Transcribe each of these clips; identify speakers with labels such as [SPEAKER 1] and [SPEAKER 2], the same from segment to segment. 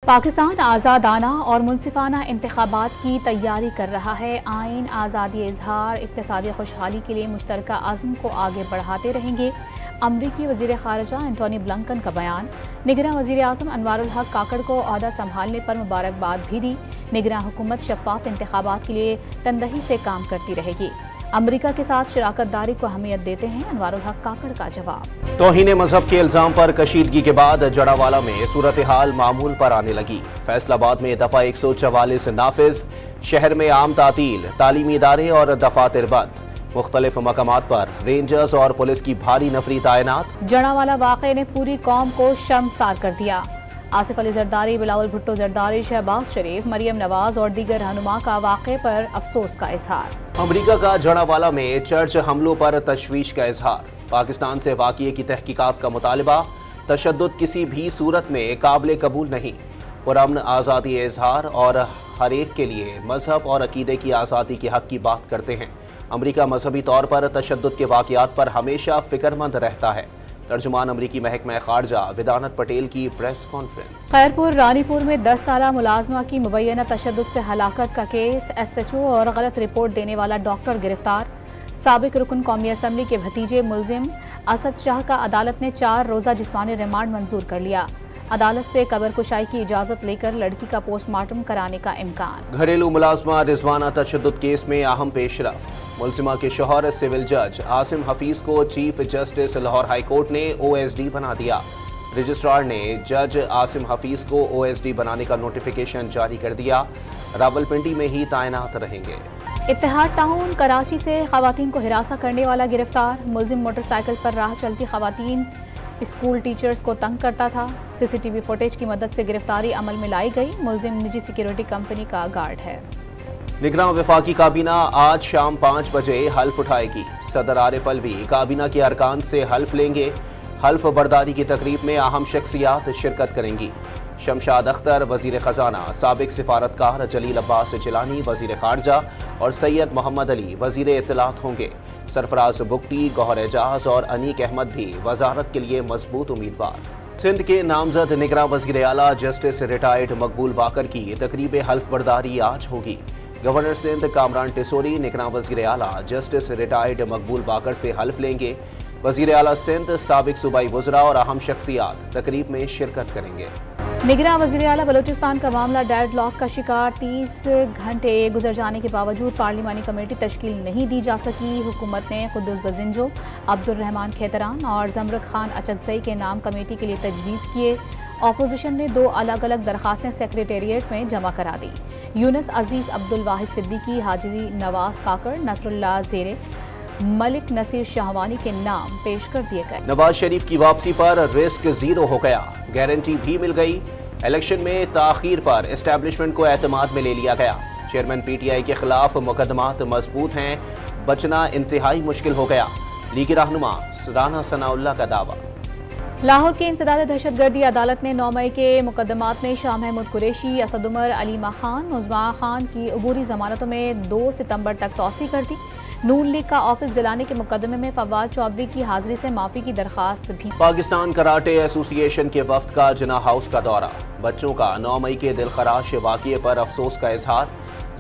[SPEAKER 1] پاکستان آزادانہ اور منصفانہ انتخابات کی تیاری کر رہا ہے۔ آئین، آزادی اظہار، اقتصادی خوشحالی کے لیے مشترکہ عزم کو آگے بڑھاتے رہیں گے۔ امریکی وزیر خارجہ اینٹونی بلنکن کا بیان۔ نگراں وزیر اعظم انوار الحق کاکڑ کو عہدہ سنبھالنے پر مبارکباد بھی دی۔ نگراں حکومت شفاف انتخابات کے لیے تندہی سے کام کرتی رہے گی۔ امریکہ کے ساتھ شراکت داری کو اہمیت دیتے ہیں، انوار الحق کاکڑ کا جواب۔
[SPEAKER 2] توہین مذہب کے الزام پر کشیدگی کے بعد جڑاوالا میں صورتحال معمول پر آنے لگی۔ فیصل آباد میں دفعہ 144 نافذ، شہر میں عام تعطیل، تعلیمی ادارے اور دفاتر بند۔ مختلف مقامات پر رینجرز اور پولیس کی بھاری نفری تعینات۔
[SPEAKER 1] جڑاوالا واقعے نے پوری قوم کو شرمسار کر دیا۔ آصف علی زرداری، بلاول بھٹو زرداری، شہباز شریف، مریم نواز اور دیگر رہنما کا واقعے پر افسوس کا اظہار۔
[SPEAKER 2] امریکہ کا جڑاوالا میں چرچ حملوں پر تشویش کا اظہار۔ پاکستان سے واقعے کی تحقیقات کا مطالبہ۔ تشدد کسی بھی صورت میں قابل قبول نہیں۔ پرامن آزادی اظہار اور ہر ایک کے لیے مذہب اور عقیدے کی آزادی کے حق کی بات کرتے ہیں۔ امریکہ مذہبی طور پر تشدد کے واقعات پر ہمیشہ فکر مند رہتا ہے۔ ترجمان امریکی محکمہ خارجہ ویدانت پٹیل کی پریس کانفرنس۔
[SPEAKER 1] خیرپور رانی پور میں 10 سالہ ملازمہ کی مبینہ تشدد سے ہلاکت کا کیس، ایس ایچ او اور غلط رپورٹ دینے والا ڈاکٹر گرفتار۔ سابق رکن قومی اسمبلی کے بھتیجے ملزم اسد شاہ کا عدالت نے 4 روزہ جسمانی ریمانڈ منظور کر لیا۔ عدالت سے قبر کشائی کی اجازت لے کر لڑکی کا پوسٹ مارٹم کرانے کا امکان۔
[SPEAKER 2] گھریلو ملازمہ رضوانہ تشدد کیس میں اہم پیش رفت۔ ملزمہ کے شوہر سول جج عاصم حفیظ کو chief justice Lahore high court نے او ایس ڈی بنا دیا۔ رجسٹرار نے جج عاصم حفیظ کو او ایس ڈی بنانے کا نوٹیفیکیشن جاری کر دیا۔ راولپنڈی میں ہی تعینات رہیں گے۔
[SPEAKER 1] اتحاد ٹاؤن کراچی سے خواتین کو ہراساں کرنے والا گرفتار۔ ملزم موٹر سائیکل پر راہ چلتی خواتین اسکول ٹیچرز کو تنگ کرتا تھا۔ سی سی ٹی وی فوٹیج کی مدد سے گرفتاری عمل میں لائی گئی۔ ملزم نجی سیکیورٹی کمپنی کا گارڈ ہے۔
[SPEAKER 2] نگراں وفاقی کابینہ آج شام 5 بجے حلف اٹھائے گی۔ صدر عارف الوی کابینہ کے ارکان سے حلف لیں گے۔ حلف برداری کی تقریب میں اہم شخصیات شرکت کریں گی۔ شمشاد اختر وزیر خزانہ، سابق سفارتکار جلیل عباس جیلانی وزیر خارجہ اور سید محمد علی وزیر اطلاعات ہوں گے۔ سرفراز بگٹی، گوہر اعجاز اور انیک احمد بھی وزارت کے لیے مضبوط امیدوار۔ سندھ کے نامزد نگراں وزیر اعلیٰ جسٹس ریٹائرڈ مقبول باقر کی تقریب حلف برداری آج ہوگی۔ گورنر سندھ کامران ٹیسوری نگراں وزیر اعلیٰ جسٹس ریٹائرڈ مقبول باقر سے حلف لیں گے۔ وزیر اعلیٰ سندھ، سابق صوبائی وزراء اور اہم شخصیات تقریب میں شرکت کریں گے۔
[SPEAKER 1] نگراں وزیر اعلیٰ بلوچستان کا معاملہ ڈیڈ لاک کا شکار۔ 30 گھنٹے گزر جانے کے باوجود پارلیمانی کمیٹی تشکیل نہیں دی جا سکی۔ حکومت نے قدوس بزنجو، عبد الرحمان کھیتران اور زمرک خان اچکزئی کے نام کمیٹی کے لیے تجویز کیے۔ اپوزیشن نے 2 الگ الگ درخواستیں سیکریٹریٹ میں جمع کرا دی۔ یونس عزیز، عبد الواحد صدیقی، حاجی نواز کاکڑ، نصر اللہ زیرے، ملک نصیر شاہوانی کے نام پیش کر دیے گئے۔
[SPEAKER 2] نواز شریف کی واپسی پر رسک زیرو ہو گیا، گارنٹی بھی مل گئی۔ الیکشن میں تاخیر پر اسٹیبلشمنٹ کو اعتماد میں لے لیا گیا۔ چیئرمین پی ٹی آئی کے خلاف مقدمات مضبوط ہیں، بچنا انتہائی مشکل ہو گیا۔ لیگی رہنما رانا ثناء اللہ کا دعویٰ۔
[SPEAKER 1] لاہور کی انسداد دہشت گردی عدالت نے 9 مئی کے مقدمات میں شاہ محمود قریشی، اسد عمر، علیمہ خان، مزمع خان کی عبوری ضمانتوں میں 2 ستمبر تک توسیع کر دی۔ نون لیگ کا آفس جلانے کے مقدمے میں فواد چودھری کی حاضری سے معافی کی درخواست بھی۔
[SPEAKER 2] پاکستان کراٹے ایسوسی ایشن کے وفد کا جناح ہاؤس کا دورہ۔ بچوں کا 9 مئی کے دلخراش واقعے پر افسوس کا اظہار۔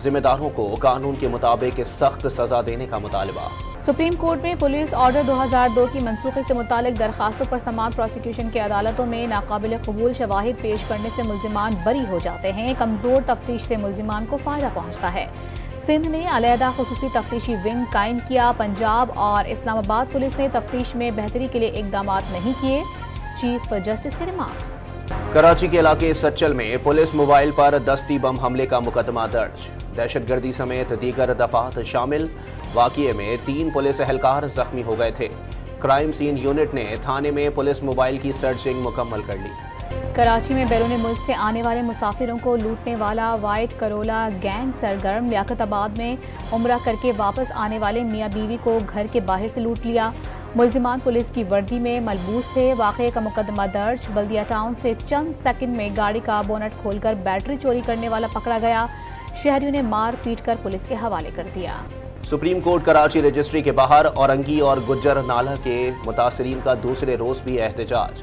[SPEAKER 2] ذمہ داروں کو قانون کے مطابق سخت سزا دینے کا مطالبہ۔
[SPEAKER 1] سپریم کورٹ میں پولیس آرڈر 2002 کی منسوخی سے متعلق درخواستوں پر سماعت۔ پروسیکیوشن کی عدالتوں میں ناقابل قبول شواہد پیش کرنے سے ملزمان بری ہو جاتے ہیں۔ کمزور تفتیش سے ملزمان کو فائدہ پہنچتا ہے۔ سندھ نے علیحدہ خصوصی تفتیشی ونگ قائم کیا۔ پنجاب اور اسلام آباد پولیس نے تفتیش میں بہتری کے لیے اقدامات نہیں کیے۔ چیف جسٹس کے ریمارکس۔
[SPEAKER 2] کراچی کے علاقے سچل میں پولیس موبائل پر دستی بم حملے کا مقدمہ درج۔ دہشت گردی سمیت دیگر دفعات شامل۔ واقعے میں 3 پولیس اہلکار زخمی ہو گئے تھے۔ کرائم سین یونٹ نے تھانے میں پولیس موبائل کی سرچنگ مکمل کر لی۔
[SPEAKER 1] کراچی میں بیرون ملک سے آنے والے مسافروں کو لوٹنے والا وائٹ کرولا گینگ سرگرم۔ لیاقت آباد میں عمرہ کر کے واپس آنے والے میاں بیوی کو گھر کے باہر سے لوٹ لیا۔ ملزمان پولیس کی وردی میں ملبوس تھے۔ واقعے کا مقدمہ درج۔ بلدیہ ٹاؤن سے چند سیکنڈ میں گاڑی کا بونٹ کھول کر بیٹری چوری کرنے والا پکڑا گیا۔ شہریوں نے مار پیٹ کر پولیس کے حوالے کر دیا۔
[SPEAKER 2] سپریم کورٹ کراچی رجسٹری کے باہر اورنگی اور گجر نالہ کے متاثرین کا دوسرے روز بھی احتجاج۔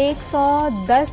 [SPEAKER 1] 110